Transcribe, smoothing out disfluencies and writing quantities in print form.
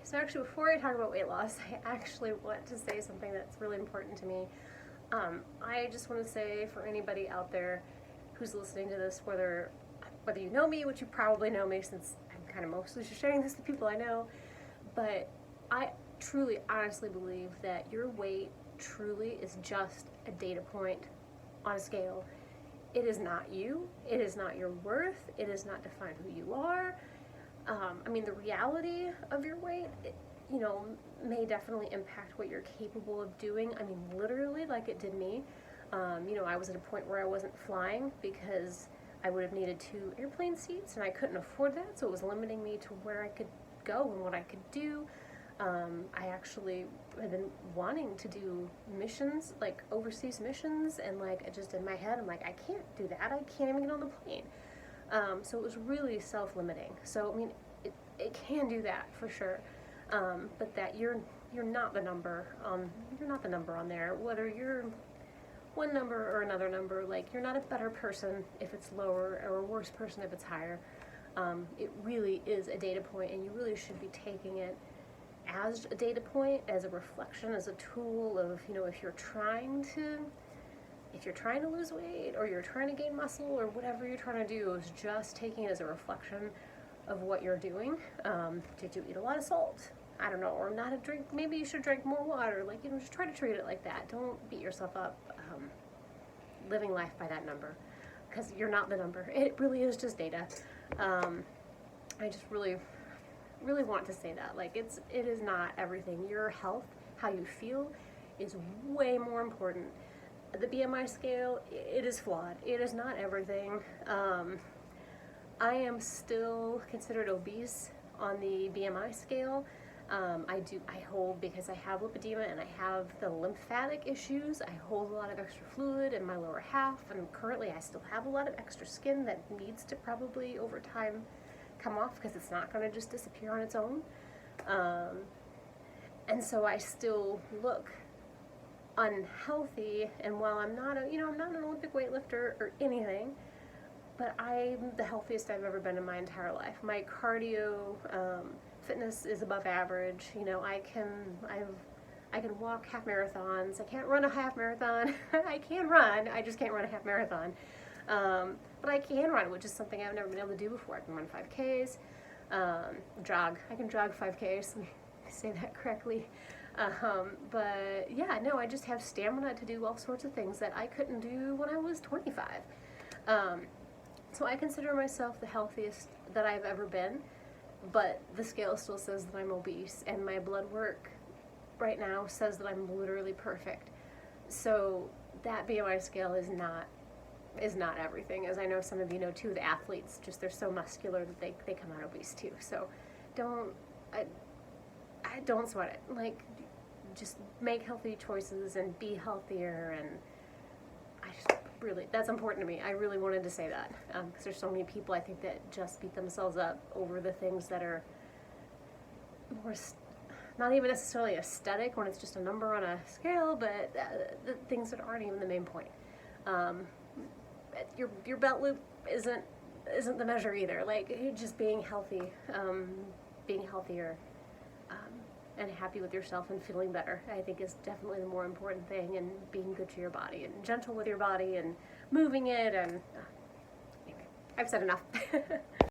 so actually before I talk about weight loss, I actually want to say something that's really important to me. I just want to say for anybody out there who's listening to this, whether you know me, which you probably know me since I'm kind of mostly just sharing this to people I know, but I truly, honestly believe that your weight truly is just a data point on a scale. It is not you. It is not your worth. It does not define who you are. I mean, the reality of your weight, may definitely impact what you're capable of doing. I mean, literally, like it did me. I was at a point where I wasn't flying because I would have needed 2 airplane seats, and I couldn't afford that, so it was limiting me to where I could go and what I could do. I actually had been wanting to do missions, like overseas missions, and like just in my head, I'm like, I can't do that. I can't even get on the plane. So it was really self-limiting. So I mean, it can do that for sure, but that you're not the number. You're not the number on there. Whether you're one number or another number, like you're not a better person if it's lower or a worse person if it's higher. It really is a data point, and you really should be taking it as a data point, as a reflection, as a tool of, if you're trying to lose weight or you're trying to gain muscle or whatever you're trying to do, is just taking it as a reflection of what you're doing. Did you eat a lot of salt? I don't know, or not a drink, maybe you should drink more water. Like, just try to treat it like that. Don't beat yourself up living life by that number, because you're not the number. It really is just data. I just really want to say that. Like, it is not everything. Your health, how you feel, is way more important. The BMI scale, it is flawed. It is not everything. I am still considered obese on the BMI scale. I hold, because I have lipedema and I have the lymphatic issues, I hold a lot of extra fluid in my lower half, and currently I still have a lot of extra skin that needs to probably over time come off, because it's not going to just disappear on its own. And so I still look unhealthy, and while I'm not I'm not an Olympic weightlifter or anything, but I'm the healthiest I've ever been in my entire life. My cardio fitness is above average. I can walk half marathons. I can't run a half marathon. I can run, I just can't run a half marathon. But I can run, which is something I've never been able to do before. I can run 5Ks, jog. I can jog 5Ks, let me say that correctly. But yeah, no, I just have stamina to do all sorts of things that I couldn't do when I was 25. So I consider myself the healthiest that I've ever been, but the scale still says that I'm obese, and my blood work right now says that I'm literally perfect. So that BMI scale is not everything. As I know some of you know too, the athletes, just they're so muscular that they come out obese too. So don't sweat it. Like, just make healthy choices and be healthier, and that's important to me. I really wanted to say that, because there's so many people I think that just beat themselves up over the things that are more not even necessarily aesthetic when it's just a number on a scale, but the things that aren't even the main point. Your belt loop isn't the measure either. Like, just being healthy, being healthier, and happy with yourself and feeling better, I think, is definitely the more important thing, and being good to your body and gentle with your body and moving it, and anyway, I've said enough.